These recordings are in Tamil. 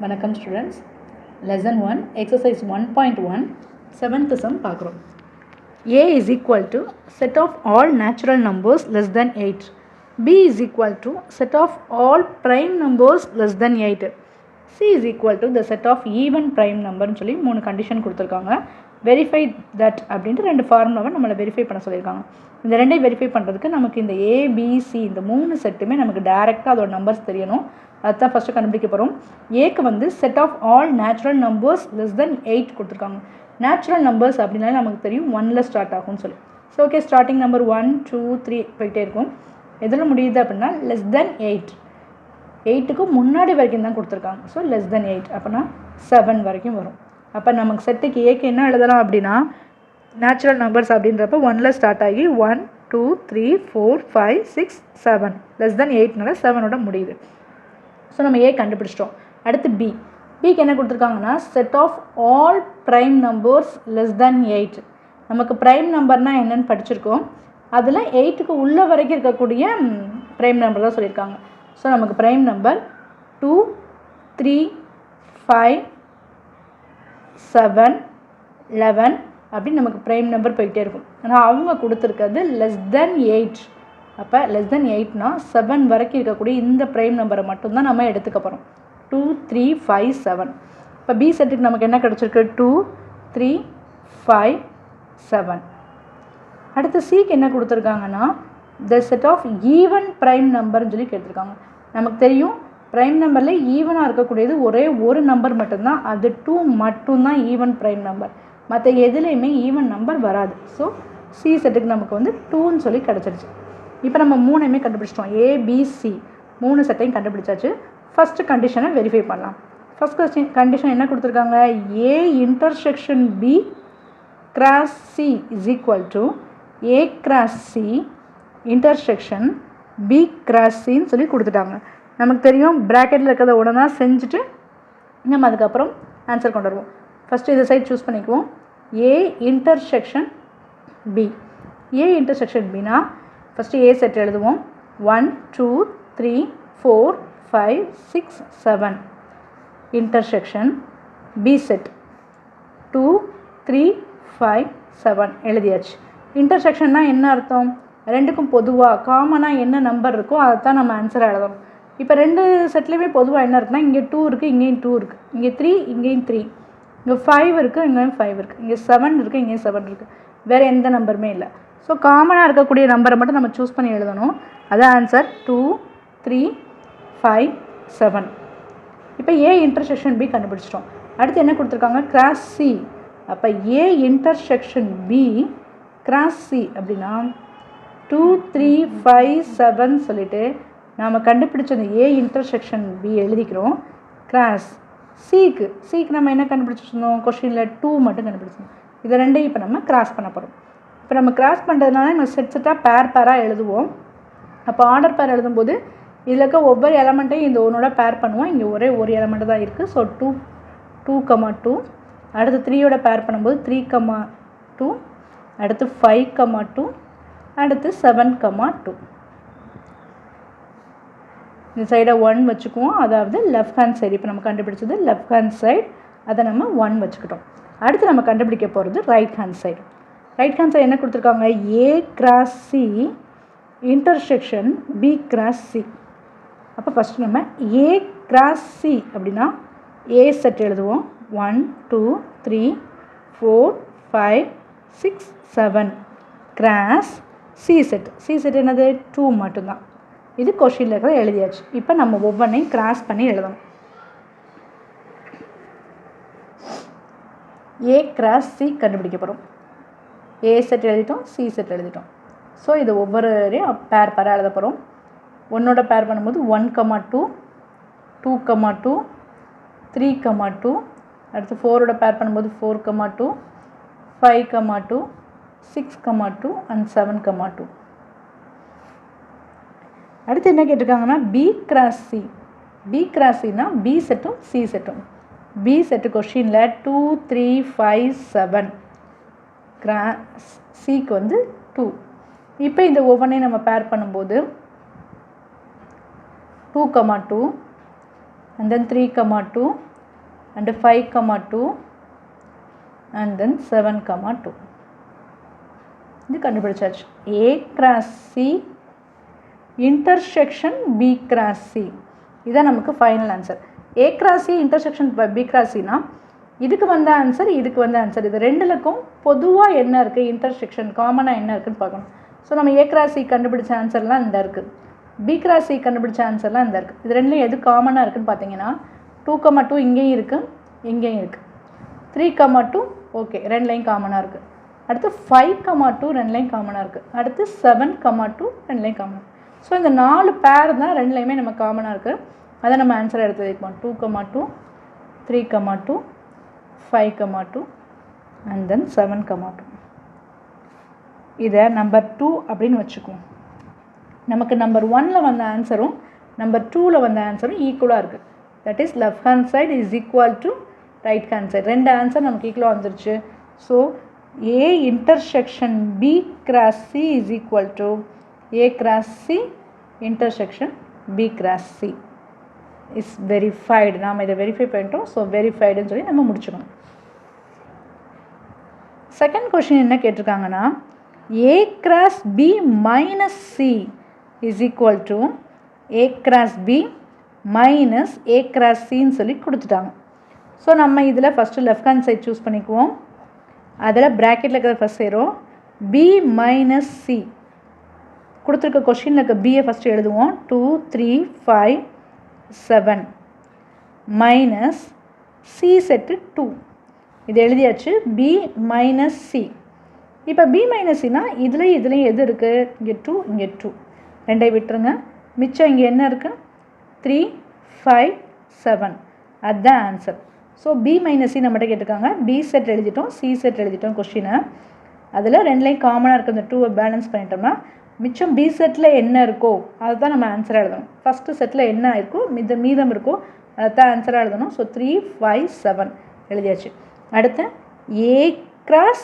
வணக்கம் students. Lesson 1 exercise 1.1 seventh some பார்க்குறோம். A is equal to set of all natural numbers less than 8. B is equal to set of all prime numbers less than 8. C is equal to the set of even prime numberன்னு சொல்லி 3 கண்டிஷன் கொடுத்துருக்காங்க. வெரிஃபை தட் அப்படின்ட்டு 2 ஃபார்முலாவை நம்மளை வெரிஃபை பண்ண சொல்லியிருக்காங்க. இந்த ரெண்டையும் வெரிஃபை பண்ணுறதுக்கு நமக்கு இந்த ABC இந்த 3 செட்டுமே நமக்கு டேரெக்டாக அதோட நம்பர்ஸ் தெரியணும். அதுதான் ஃபஸ்ட்டு கண்டுபிடிக்க போகிறோம். ஏக்கு வந்து set of all natural numbers less than 8 கொடுத்துருக்காங்க. நேச்சுரல் நம்பர்ஸ் அப்படின்னாலே நமக்கு தெரியும் 1ல் ஸ்டார்ட் ஆகும்னு சொல்லி. ஸோ ஓகே, ஸ்டார்டிங் நம்பர் 1 2 3 போயிட்டே இருக்கும். எதில் முடியுது அப்படின்னா லெஸ் தென் 8, 8க்கு முன்னாடி வரைக்கும் தான் கொடுத்துருக்காங்க. ஸோ லெஸ் தென் 8 அப்படின்னா 7 வரைக்கும் வரும். அப்போ நமக்கு செட்டுக்கு ஏக்கு என்ன எழுதலாம் அப்படின்னா நேச்சுரல் நம்பர்ஸ் அப்படின்றப்ப 1ல் ஸ்டார்ட் ஆகி 1 2 3 4 5 6 7 லெஸ் தென் 8னால 7ஓட முடியுது. ஸோ நம்ம ஏ கண்டுபிடிச்சிட்டோம். அடுத்து பிக்கு என்ன கொடுத்துருக்காங்கன்னா set of all prime numbers less than 8. நமக்கு ப்ரைம் நம்பர்னால் என்னென்னு படிச்சிருக்கோம். அதில் 8க்கு உள்ள வரைக்கும் இருக்கக்கூடிய ப்ரைம் நம்பர் தான் சொல்லியிருக்காங்க. ஸோ நமக்கு ப்ரைம் நம்பர் 2 3 5 7 11 அப்படின்னு நமக்கு ப்ரைம் நம்பர் போய்கிட்டே இருக்கும். ஆனால் அவங்க கொடுத்துருக்கிறது லெஸ் தென் 8. அப்போ லெஸ் தென் 8னா 7 வரைக்கும் இருக்கக்கூடிய இந்த ப்ரைம் நம்பரை மட்டும்தான் நம்ம எடுத்துக்க போகிறோம். 2 3 5 7. இப்போ பி செட்டுக்கு நமக்கு என்ன கிடச்சிருக்கு 2 3 5 7. அடுத்து சிக்கு என்ன கொடுத்துருக்காங்கன்னா the set of even prime நம்பர்னு சொல்லி கேட்டிருக்காங்க. நமக்கு தெரியும் ப்ரைம் நம்பரில் ஈவனாக இருக்கக்கூடியது ஒரே ஒரு நம்பர் மட்டும்தான், அது 2 மட்டும்தான் ஈவன் ப்ரைம் நம்பர். மற்ற எதுலேயுமே ஈவன் நம்பர் வராது. ஸோ சி செட்டுக்கு நமக்கு வந்து 2ன்னு சொல்லி கிடச்சிருச்சு. இப்போ நம்ம 3மே கண்டுபிடிச்சிட்டோம். ஏபிசி 3 செட்டையும் கண்டுபிடிச்சாச்சு. ஃபஸ்ட்டு கண்டிஷனை வெரிஃபை பண்ணலாம். ஃபஸ்ட் கண்டிஷன் என்ன கொடுத்துருக்காங்க, A intersection B cross C is equal to A cross C intersection B cross சின்னு சொல்லி கொடுத்துட்டாங்க. நமக்கு தெரியும் ப்ராக்கெட்டில் இருக்கிறத உடனே செஞ்சுட்டு நம்ம அதுக்கப்புறம் ஆன்சர் கொண்டு வருவோம். ஃபஸ்ட்டு இது சைட் சூஸ் பண்ணிக்குவோம். A intersection B. A intersection பினா ஃபஸ்ட்டு ஏ செட் எழுதுவோம். 1 2 3 4 5 6 7 இன்டர்செக்ஷன் பி செட் 2 3 5 7 எழுதியாச்சு. இன்டர்செக்ஷன்னா என்ன அர்த்தம், ரெண்டுக்கும் பொதுவாக காமனாக என்ன நம்பர் இருக்கோ அதை தான் நம்ம ஆன்சராக எழுதணும். இப்போ 2 செட்லேயுமே பொதுவாக என்ன இருக்குன்னா இங்கே 2 இருக்குது, இங்கேயும் 2 இருக்குது, இங்கே 3 இங்கேயும் 3, இங்கே 5 இருக்குது, இங்கேயும் 5 இருக்குது, இங்கே 7 இருக்குது, இங்கேயும் 7 இருக்குது, வேறு எந்த நம்பருமே இல்லை. ஸோ காமனாக இருக்கக்கூடிய நம்பரை மட்டும் நம்ம சூஸ் பண்ணி எழுதணும். அதான் ஆன்சர் 2 3 5 7. இப்போ ஏ இன்டர்செக்ஷன் பி கண்டுபிடிச்சிட்டோம். அடுத்து என்ன கொடுத்துருக்காங்க கிராஸ் சி. அப்போ A intersection B cross C அப்படின்னா 2 3 5 7 சொல்லிவிட்டு நாம் கண்டுபிடிச்ச அந்த ஏ இன்டர்செக்ஷன் பி எழுதிக்கிறோம். கிராஸ் சிக்கு நம்ம என்ன கண்டுபிடிச்சிருந்தோம், கொஸ்டினில் 2 மட்டும் கண்டுபிடிச்சோம். இதை ரெண்டையும் இப்போ நம்ம கிராஸ் பண்ண போகிறோம். இப்போ நம்ம கிராஸ் பண்ணுறதுனால நம்ம செட்டாக பேராக எழுதுவோம். அப்போ ஆர்டர் பேர் எழுதும்போது இதில் இருக்க ஒவ்வொரு எலமெண்ட்டையும் இந்த ஒன்றோட பேர் பண்ணுவோம். இங்கே ஒரே ஒரு எலமெண்ட் தான் இருக்குது. ஸோ 2 2 அடுத்து 3யோட பேர் பண்ணும்போது 3 2, அடுத்து 5 2, அடுத்து 7 2. இந்த சைடை 1 வச்சுக்குவோம், அதாவது லெஃப்ட் ஹேண்ட் சைடு. இப்போ நம்ம கண்டுபிடிச்சது லெஃப்ட் ஹேண்ட் சைடு, அதை நம்ம 1 வச்சுக்கிட்டோம். அடுத்து நம்ம கண்டுபிடிக்க போகிறது right hand side. Right hand side என்ன கொடுத்துருக்காங்க, A cross C intersection B cross C. அப்போ ஃபஸ்ட்டு நம்ம ஏ கிராஸ் சி அப்படின்னா ஏ செட் எழுதுவோம். 1 2 3 4 5 6 7 கிராஸ் சி செட் என்னது 2 மட்டும்தான். இது கொஷினில் இருக்கிறத எழுதியாச்சு. இப்போ நம்ம ஒவ்வொன்றையும் கிராஸ் பண்ணி எழுதணும். ஏ கிராஸ் சி கண்டுபிடிக்க போகிறோம். ஏ செட் எழுதிட்டோம், சி செட் எழுதிட்டோம். ஸோ இது ஒவ்வொருவரையும் பேராக எழுத போகிறோம். 1ஓட பேர் பண்ணும்போது 1 2 2 2 3 2, அடுத்து 4ஓட பேர் பண்ணும்போது 4 2 5 2 6 2 அண்ட் 7 2. அடுத்து என்ன கேட்டிருக்காங்கன்னா B cross C. B cross சினா பி செட்டும் சி செட்டும். பி செட்டு கொஷினில் 2 3 5 7 கிராஸ் சிக்கு வந்து 2. இப்போ இந்த ஒவ்வொன்றையும் நம்ம பேர் பண்ணும்போது 2 2 and then 3 2 and 5, 2 and then 7, 2. இது கண்டுபிடிச்சாச்சு. A cross C intersection B cross C. இதான் நமக்கு final answer. A cross C intersection B cross C னா இதுக்கு வந்த ஆன்சர், இதுக்கு வந்த ஆன்சர், இது ரெண்டுலக்கும் பொதுவாக என்ன இருக்குது, இன்டர்செக்ஷன் காமனாக என்ன இருக்குதுன்னு பார்க்கணும். ஸோ நம்ம A cross C கண்டுபிடிச்ச ஆன்சர்லாம் இந்த இருக்குது, B cross C கண்டுபிடிச்ச ஆன்சர்லாம் இந்த இருக்குது. இது ரெண்டுலையும் எது காமனாக இருக்குதுன்னு பார்த்தீங்கன்னா 2, 2 இங்கேயும் இருக்குது, இங்கேயும் இருக்குது. 3, 2 ஓகே, ரெண்டுலையும் காமனாக இருக்குது. அடுத்து 5, 2 ரெண்டுலையும் காமனாக இருக்குது. அடுத்து 7, 2 ரெண்டுலையும் காமனாக. ஸோ இந்த 4 பேர் தான் ரெண்டுலையுமே நம்ம காமனாக இருக்குது. அதை நம்ம ஆன்சரை எடுத்து வைப்போம். 2, 2 3, 2 5, 2 and then 7, 2. இதை நம்பர் 2 அப்படின்னு வச்சுக்குவோம். நமக்கு நம்பர் 1ல் வந்த ஆன்சரும் நம்பர் 2ல் வந்த ஆன்சரும் ஈக்குவலாக இருக்குது. That is left hand side is equal to right hand side. ரெண்டு ஆன்சர் நமக்கு ஈக்குவலாக வந்துருச்சு. So A intersection B cross C is equal to A cross C intersection B cross C is verified. நாம் இதை வெரிஃபை பண்ணிட்டோம். ஸோ வெரிஃபைடுன்னு சொல்லி நம்ம முடிச்சுக்கணும். செகண்ட் கொஷின் என்ன கேட்டிருக்காங்கன்னா A cross B minus C is equal to A cross B minus A cross Cன்னு சொல்லி கொடுத்துட்டாங்க. ஸோ நம்ம இதில் first left hand side choose பண்ணிக்குவோம். அதில் ப்ராக்கெட்டில் இருக்கிற ஃபஸ்ட் சேரும் B minus C கொடுத்துருக்க கொஷினில் இருக்க பியை ஃபஸ்ட்டு எழுதுவோம். 2, 3, 5, 7 மைனஸ் C செட்டு 2 இது எழுதியாச்சு. B minus C. இப்போ B minus Cனா இதுலேயும் எது இருக்குது, இங்கே 2, இங்கே 2 ரெண்டை விட்டுருங்க. மிச்சம் இங்கே என்ன இருக்குது, 3, 5, 7 அதுதான் answer. So B minus C நம்மகிட்ட கேட்டிருக்காங்க. B செட் எழுதிட்டோம், C செட் எழுதிட்டோம் கொஷினை. அதில் ரெண்டுலேயும் காமனாக இருக்க இந்த 2வை பேலன்ஸ் பண்ணிட்டோம்னா மிச்சம் B செட்டில் என்ன இருக்கோ அதை தான் நம்ம ஆன்சராக எழுதணும். ஃபஸ்ட்டு செட்டில் என்ன இருக்கோ மீதம் இருக்கோ அதை தான் ஆன்சராக எழுதணும். ஸோ 3, 5, 7 எழுதியாச்சு. அடுத்து A cross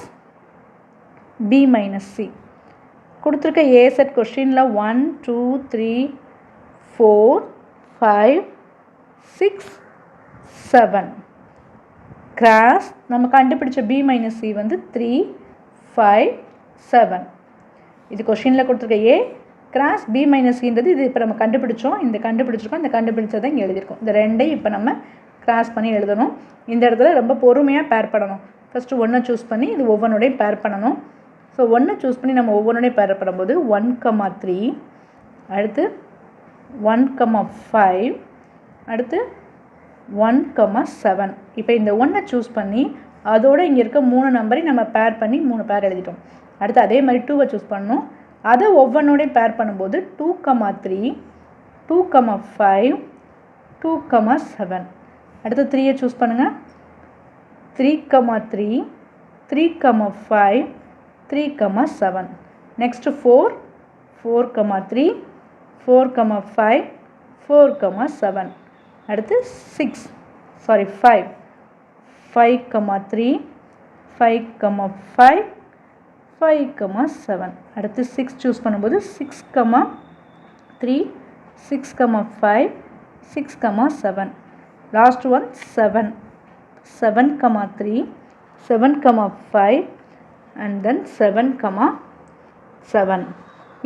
B minus C கொடுத்துருக்க A செட் கொஷினில் 1, 2, 3, 4, 5, 6, 7 கிராஸ் நம்ம கண்டுபிடிச்ச B minus C வந்து 3, 5, 7. இது கொஷினில் கொடுத்துருக்க A கிராஸ் B minus Cன்றது இது இப்போ நம்ம கண்டுபிடிச்சோம். இந்த கண்டுபிடிச்சதை இங்கே எழுதியிருக்கோம். இந்த ரெண்டையும் இப்போ நம்ம கிராஸ் பண்ணி எழுதணும். இந்த இடத்துல ரொம்ப பொறுமையாக பேர் பண்ணணும். ஃபஸ்ட்டு 1 சூஸ் பண்ணி இது ஒவ்வொன்றுடையும் பேர் பண்ணணும். ஸோ 1 சூஸ் பண்ணி நம்ம ஒவ்வொன்றுடையும் பேர் பண்ணும்போது 1, 3 அடுத்து 1, 5 அடுத்து 1, 7. இப்போ இந்த 1 சூஸ் பண்ணி அதோடு இங்கே இருக்க 3 நம்பரையும் நம்ம பேர் பண்ணி 3 பேர் எழுதிட்டோம். அடுத்து அதே மாதிரி 2வை சூஸ் பண்ணணும். அதை ஒவ்வொன்றோடையும் பேர் பண்ணும்போது 2, 3 2, 5 2, 7. அடுத்து 3யை சூஸ் பண்ணுங்கள். 3, 3 3, 5 3, 7. நெக்ஸ்ட்டு 4, 3 4, 5 4, 7. அடுத்து 5, 3 5, 5 5, 7. அடுத்து 6 சூஸ் பண்ணும்போது 6, 3 6, 5 6, 7. Last one 7, 3 7, 5 and then 7, 7.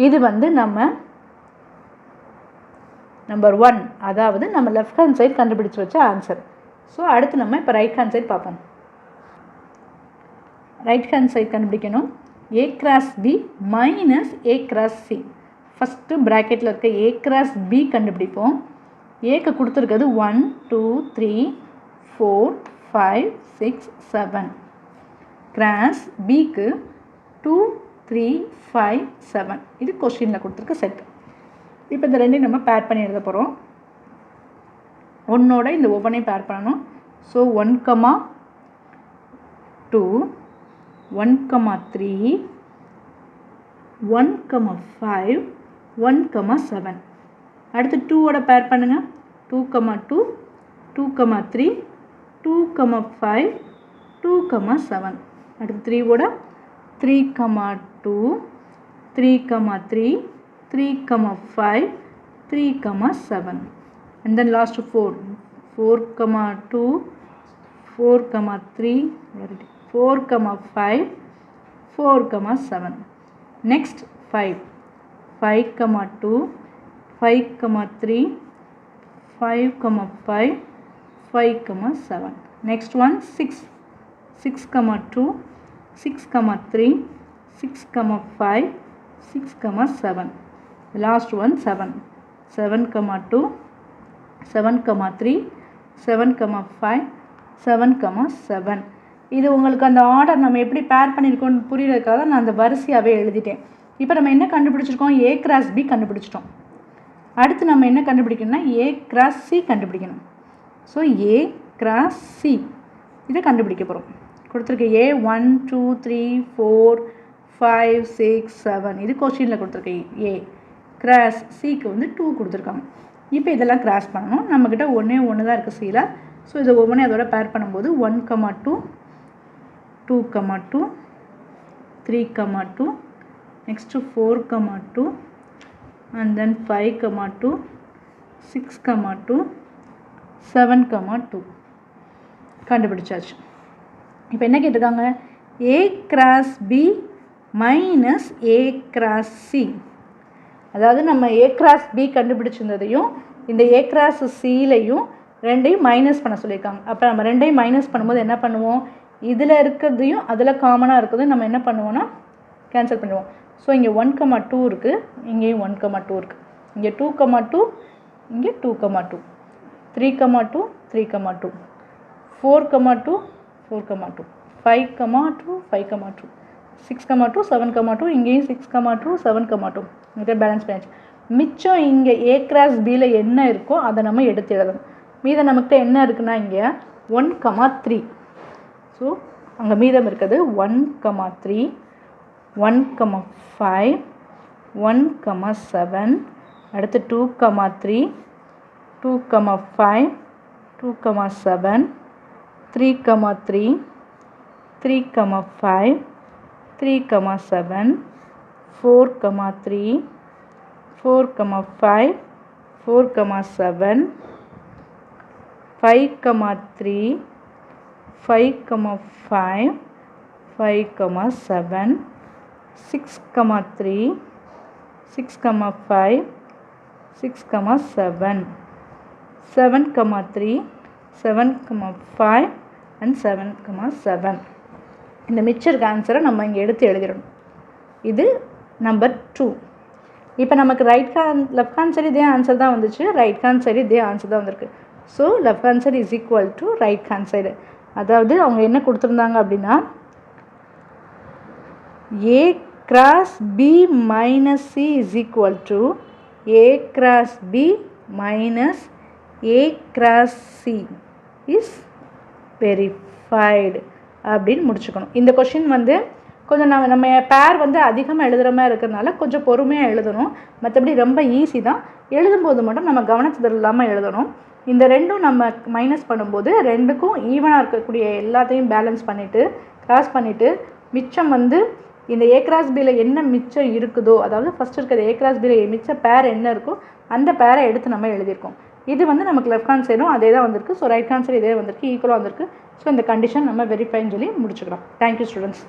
இது வந்து நம்ம நம்பர் 1, அதாவது நம்ம லெஃப்ட் ஹேண்ட் சைடு கண்டுபிடிச்சி வச்ச ஆன்சர். ஸோ அடுத்து நம்ம இப்போ ரைட் ஹேண்ட் சைடு பார்ப்போம். ரைட் ஹேண்ட் சைடு கண்டுபிடிக்கணும். A cross B minus A cross C. First ப்ராக்கெட்டில் இருக்க A cross B கண்டுபிடிப்போம். ஏக்கு கொடுத்துருக்கிறது 1, 2, 3, 4, 5, 6, 7. கிராஸ் பிக்கு 2, 3, 5, 7. இது கொஸ்டினில் கொடுத்துருக்க செட். இப்போ இந்த ரெண்டையும் நம்ம பேர் பண்ணி எழுத போகிறோம். ஒன்னோட இந்த ஒவ்வொன்றையும் பேர் பண்ணணும். ஸோ 1, 2 1, 3 1, 5 1, 7. அடுத்து 2ஓட பேர் பண்ணுங்கள். 2, 2 2, 3 2, 5 2, 7. அடுத்து 3ஓட 3, 2 3, 3 3, 5 3, 7. And then last 4, 2 4, 3, 4, 5, 4, 7. Next 5, 5, 2, 5, 3, 5, 5, 5, 7. Next one 6, 6, 2, 6, 3, 6, 5, 6, 7. The last one 7, 7, 2, 7, 3, 7, 5, 7, 7. இது உங்களுக்கு அந்த ஆர்டர் நம்ம எப்படி பேர் பண்ணியிருக்கோம்னு புரியறதுக்காக நான் அந்த வரிசையாகவே எழுதிட்டேன். இப்போ நம்ம என்ன கண்டுபிடிச்சிருக்கோம்? A cross B கண்டுபிடிச்சிட்டோம். அடுத்து நம்ம என்ன கண்டுபிடிக்கணும்னா A cross C கண்டுபிடிக்கணும். ஸோ A cross C இதை கண்டுபிடிக்க போகிறோம். கொடுத்துருக்கு A 1 2 3 4 5 6 7. இது கொஸ்டினில் கொடுத்துருக்கு A. கிராஸ் Cக்கு வந்து 2 கொடுத்துருக்காங்க. இப்போ இதெல்லாம் கிராஸ் பண்ணணும். நம்மக்கிட்ட ஒன்றே ஒன்று தான் இருக்குது Cயில். ஸோ இதை ஒவ்வொன்றே அதோட பேர் பண்ணும்போது 1, 2, 2, 2, 3, 2, next 4, 2, and then 5, 2, 6, 2, 7, 2 கண்டுபிடிச்சாச்சு. இப்போ என்ன கேட்டிருக்காங்க? A cross B minus A cross C. அதாவது நம்ம A cross B கண்டுபிடிச்சிருந்ததையும் இந்த A cross Cலையும் ரெண்டையும் மைனஸ் பண்ண சொல்லியிருக்காங்க. அப்போ நம்ம ரெண்டையும் மைனஸ் பண்ணும்போது என்ன பண்ணுவோம்? இதில் இருக்கிறதையும் அதில் காமனாக இருக்கிறதையும் நம்ம என்ன பண்ணுவோம்னா கேன்சல் பண்ணுவோம். ஸோ இங்கே 1, 2 இருக்குது, இங்கேயும் 1, 2 இருக்குது, இங்கே 2, 2, இங்கே 2, 2, 3, 2, 3, 2, 4, 2, 4, 2, 5, 2, 5, 2, 6, 2, 7, 2, இங்கேயும் 6, 2, 7, 2 இங்கே பேலன்ஸ் பண்ணியாச்சு. மிச்சம் இங்கே A cross Bயில் என்ன இருக்கோ அதை நம்ம எடுத்து எழுதணும். மீதம் நமக்கிட்ட என்ன இருக்குன்னா இங்கே 1, 3. ஸோ அங்கே மீதம் இருக்கிறது 1, 3, 1, 5, 1, 7. அடுத்து 2, 3, 2, 5, 2, 7, 3, 3, 3, 5, 3, 7, 4, 3, 4, 5, 4, 7, 5, 3, 5, 5, 5, 7, 6, 3, 6, 5, 6, 7, 7, 3, 7, 5 and 7, 7. இந்த மிச்சர் ஆன்சரை நம்ம இங்கே எடுத்து எழுதிடணும். இது நம்பர் 2. இப்போ நமக்கு லெஃப்ட் ஹேண்ட் சைடு இதே ஆன்சர் தான் வந்துச்சு, ரைட் ஹேண்ட் சைடு இதே ஆன்சர் தான் வந்திருக்கு. So left hand side is equal to right hand side. அதாவது அவங்க என்ன கொடுத்துருந்தாங்க அப்படின்னா A cross B minus C is equal to A cross B minus A cross C is verified அப்படின்னு முடிச்சுக்கணும். இந்த கொஷின் வந்து கொஞ்சம் நம்ம பேர் வந்து அதிகமாக எழுதுகிற மாதிரி இருக்கிறதுனால கொஞ்சம் பொறுமையாக எழுதணும். மற்றபடி ரொம்ப ஈஸி தான். எழுதும்போது மட்டும் நம்ம கவனத்தில் இல்லாமல் எழுதணும். இந்த ரெண்டும் நம்ம மைனஸ் பண்ணும்போது ரெண்டுக்கும் ஈவனாக இருக்கக்கூடிய எல்லாத்தையும் பேலன்ஸ் பண்ணிவிட்டு கிராஸ் பண்ணிவிட்டு மிச்சம் வந்து இந்த A cross Bயில் என்ன மிச்சம் இருக்குதோ, அதாவது ஃபஸ்ட் இருக்கிற A cross Bயில் மிச்ச பேர் என்ன இருக்கோ அந்த பேரை எடுத்து நம்ம எழுதியிருக்கோம். இது வந்து நமக்கு லெஃப்ட் ஹேண்ட் சைடும் அதே தான் வந்திருக்கு. ஸோ ரைட் ஹேண்ட் சைடு இதே வந்திருக்கு, ஈக்குவலாக வந்திருக்கு. ஸோ இந்த கண்டிஷன் நம்ம வெரிஃபைன்னு சொல்லி முடிச்சுக்கிறோம். Thank you students.